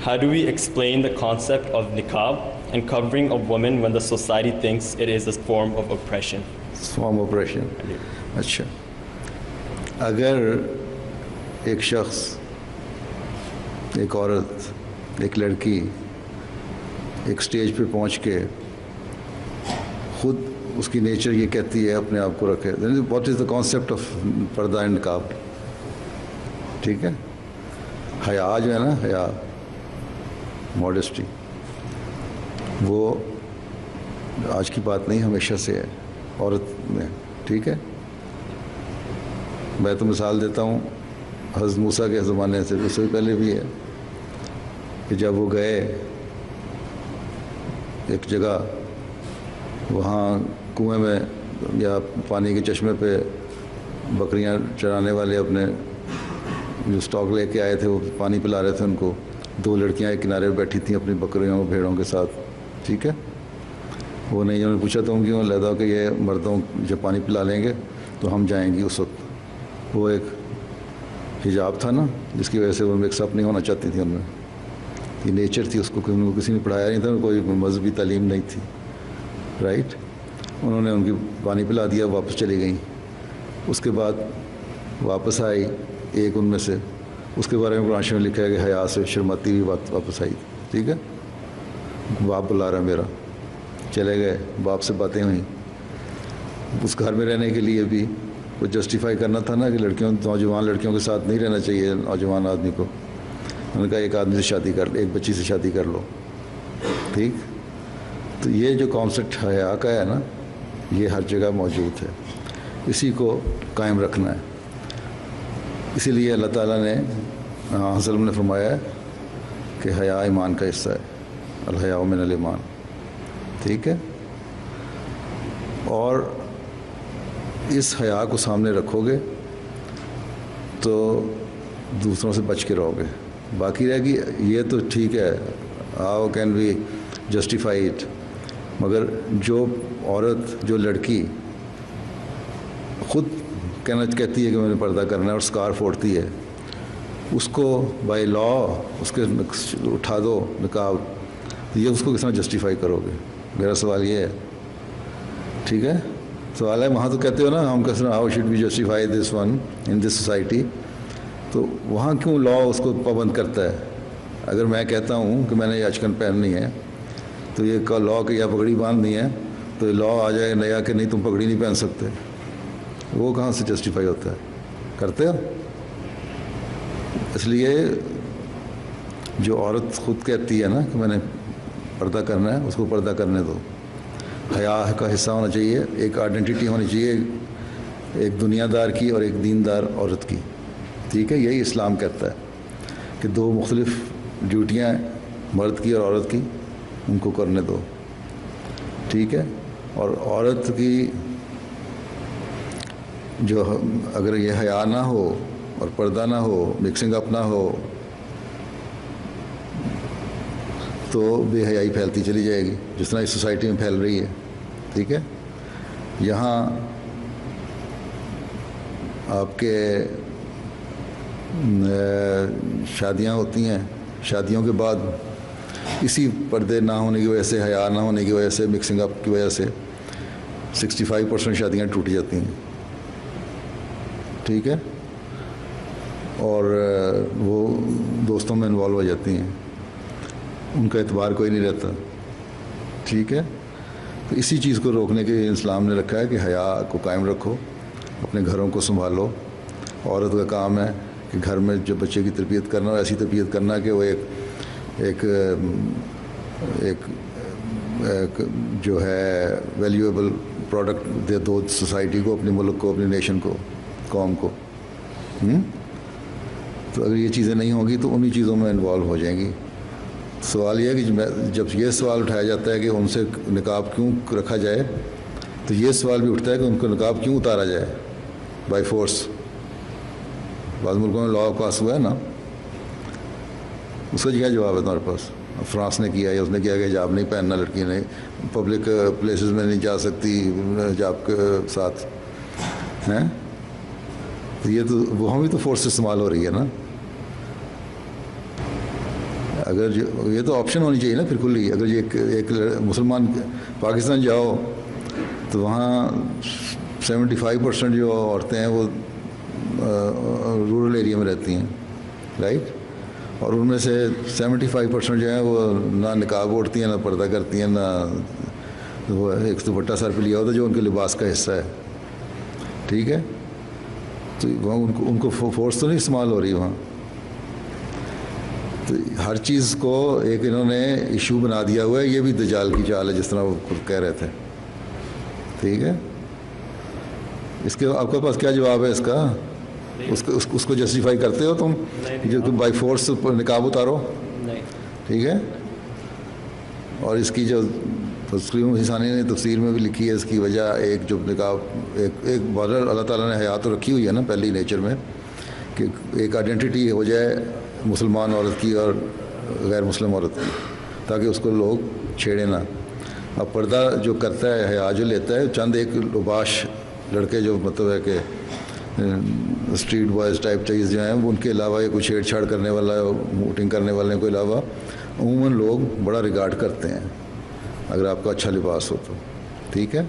How do we explain the concept of niqab and covering of women when the society thinks it is a form of oppression? Form operation. اچھا، اگر ایک شخص، ایک عورت، ایک لڑکی ایک سٹیج پہ پہنچ کے خود اس کی نیچر یہ کہتی ہے اپنے آپ کو رکھے، what is the concept of پردہ اینڈ نقاب؟ ٹھیک ہے، حیا جو ہے نا، حیا، ماڈسٹی، وہ آج کی بات نہیں، ہمیشہ سے ہے عورت میں. ٹھیک ہے، میں تو مثال دیتا ہوں حضرت موسیٰ کے زمانے سے، اس سے پہلے بھی ہے کہ جب وہ گئے ایک جگہ، وہاں کنویں میں یا پانی کے چشمے پہ بکریاں چرانے والے اپنے جو اسٹاک لے کے آئے تھے وہ پانی پلا رہے تھے ان کو. 2 لڑکیاں ایک کنارے پہ بیٹھی تھیں اپنی بکریوں بھیڑوں کے ساتھ. ٹھیک ہے، وہ نہیں، انہوں نے پوچھا تم کیوں؟ لہذا کہ یہ مردوں جب پانی پلا لیں گے تو ہم جائیں گی. اس وقت وہ ایک حجاب تھا نا، جس کی وجہ سے وہ مکس اپ نہیں ہونا چاہتی تھیں. ان میں یہ نیچر تھی، اس کو کسی نے پڑھایا نہیں تھا، کوئی مذہبی تعلیم نہیں تھی. رائٹ، انہوں نے ان کی پانی پلا دیا، واپس چلی گئیں. اس کے بعد واپس آئی ایک ان میں سے، اس کے بارے میں قرآن شریف میں لکھا ہے کہ حیا سے شرماتی ہوئی واپس آئی. ٹھیک ہے، باپ بلا رہا میرا، چلے گئے، باپ سے باتیں ہوئیں. اس گھر میں رہنے کے لیے بھی وہ جسٹیفائی کرنا تھا نا کہ نوجوان لڑکیوں کے ساتھ نہیں رہنا چاہیے نوجوان آدمی کو. انہوں نے کہا ایک آدمی سے شادی کر لو، ایک بچی سے شادی کر لو. ٹھیک، تو یہ جو کانسیپٹ حیا کا ہے نا، یہ ہر جگہ موجود ہے، اسی کو قائم رکھنا ہے. اسی لیے اللہ تعالیٰ نے وسلم نے فرمایا ہے کہ حیا ایمان کا حصہ ہے، الحیاء من الایمان. ٹھیک ہے، اور اس حیا کو سامنے رکھو گے تو دوسروں سے بچ کے رہو گے. باقی رہے گی یہ تو ٹھیک ہے، how can we justify it, مگر جو عورت، جو لڑکی خود کہتی ہے کہ میں نے پردہ کرنا ہے اور اسکار پھوڑتی ہے، اس کو بائی لا اس کے اٹھا دو نقاب، یہ اس کو کس طرح جسٹیفائی کرو گے؟ میرا سوال یہ ہے. ٹھیک ہے، سوال ہے. وہاں تو کہتے ہو نا ہم کس طرح how should be justify this one in this society, تو وہاں کیوں لا اس کو پابند کرتا ہے؟ اگر میں کہتا ہوں کہ میں نے یہ اچکن پہننی ہے تو یہ لا کہ یا پگڑی باندھنی ہے تو یہ لا آ جائے نیا کہ نہیں تم پگڑی نہیں پہن سکتے. وہ کہاں سے جسٹیفائی ہوتا ہے؟ کرتے ہو. اس لیے جو عورت خود کہتی ہے نا کہ میں نے پردہ کرنا ہے، اس کو پردہ کرنے دو. حیا کا حصہ ہونا چاہیے، ایک آئیڈینٹی ہونی چاہیے، ایک دنیا دار کی اور ایک دیندار عورت کی. ٹھیک ہے، یہی اسلام کہتا ہے کہ 2 مختلف ڈیوٹیاں ہیں، مرد کی اور عورت کی، ان کو کرنے دو. ٹھیک ہے، اور عورت کی جو اگر یہ حیا نہ ہو اور پردہ نہ ہو، مکسنگ اپ نہ ہو، تو بے حیائی پھیلتی چلی جائے گی جس طرح اس سوسائٹی میں پھیل رہی ہے. ٹھیک ہے، یہاں آپ کے شادیاں ہوتی ہیں، شادیوں کے بعد اسی پردے نہ ہونے کی وجہ سے، حیا نہ ہونے کی وجہ سے، مکسنگ اپ کی وجہ سے 65% شادیاں ٹوٹ جاتی ہیں. ٹھیک ہے، اور وہ دوستوں میں انوالو ہو جاتی ہیں، ان کا اعتبار کوئی نہیں رہتا. ٹھیک ہے، تو اسی چیز کو روکنے کے اسلام نے رکھا ہے کہ حیا کو قائم رکھو، اپنے گھروں کو سنبھالو. عورت کا کام ہے کہ گھر میں جو بچے کی تربیت کرنا، اور ایسی تربیت کرنا کہ وہ ایک جو ہے ویلیویبل پروڈکٹ دے دو سوسائٹی کو، اپنے ملک کو، اپنی نیشن کو، قوم کو. تو اگر یہ چیزیں نہیں ہوں گی تو انہی چیزوں میں انوالو ہو جائیں گی. سوال یہ ہے کہ جب یہ سوال اٹھایا جاتا ہے کہ ان سے نقاب کیوں رکھا جائے، تو یہ سوال بھی اٹھتا ہے کہ ان کو نقاب کیوں اتارا جائے بائی فورس. بعض ملکوں میں لا پاس ہوا ہے نا، اس کا کیا جواب ہے تمہارے پاس؟ فرانس نے کیا ہے، اس نے کیا کہ حجاب نہیں پہننا لڑکی نے، پبلک پلیسز میں نہیں جا سکتی حجاب کے ساتھ ہیں. یہ تو وہاں بھی تو فورس استعمال ہو رہی ہے نا. اگر یہ تو آپشن ہونی چاہیے نا پھر کھلی. اگر یہ ایک مسلمان پاکستان جاؤ تو وہاں 75% جو عورتیں ہیں وہ رورل ایریا میں رہتی ہیں, رائٹ, اور ان میں سے 75% جو ہیں وہ نہ نقاب اوڑھتی ہیں, نہ پردہ کرتی ہیں, نہ وہ ایک دوپٹہ سر پہ لیا ہوتا ہے جو ان کے لباس کا حصہ ہے. ٹھیک ہے, تو وہاں ان کو فورس تو نہیں استعمال ہو رہی وہاں. تو ہر چیز کو ایک انہوں نے ایشو بنا دیا ہوا ہے. یہ بھی دجال کی چال ہے جس طرح وہ خود کہہ رہے تھے. ٹھیک ہے, اس کے آپ کے پاس کیا جواب ہے اس کا؟ اس کو جسٹیفائی کرتے ہو تم جو کہ بائی فورس نقاب اتارو؟ نہیں. ٹھیک ہے, اور اس کی جو تسلیم حسانی نے تفسیر میں بھی لکھی ہے, اس کی وجہ ایک جو نقاب ایک بادر اللہ تعالیٰ نے حیات تو رکھی ہوئی ہے نا پہلی نیچر میں, کہ ایک آئیڈینٹی ہو جائے مسلمان عورت کی اور غیر مسلم عورت کی, تاکہ اس کو لوگ چھیڑیں نہ. اب پردہ جو کرتا ہے, حیا جو لیتا ہے, چند ایک لباش لڑکے جو مطلب ہے کہ اسٹریٹ بوائز ٹائپ چیز جو ہیں ان کے علاوہ, یا کوئی چھیڑ چھاڑ کرنے والا ووٹنگ کرنے والے کے علاوہ عموماً لوگ بڑا ریگارڈ کرتے ہیں اگر آپ کا اچھا لباس ہو تو. ٹھیک ہے.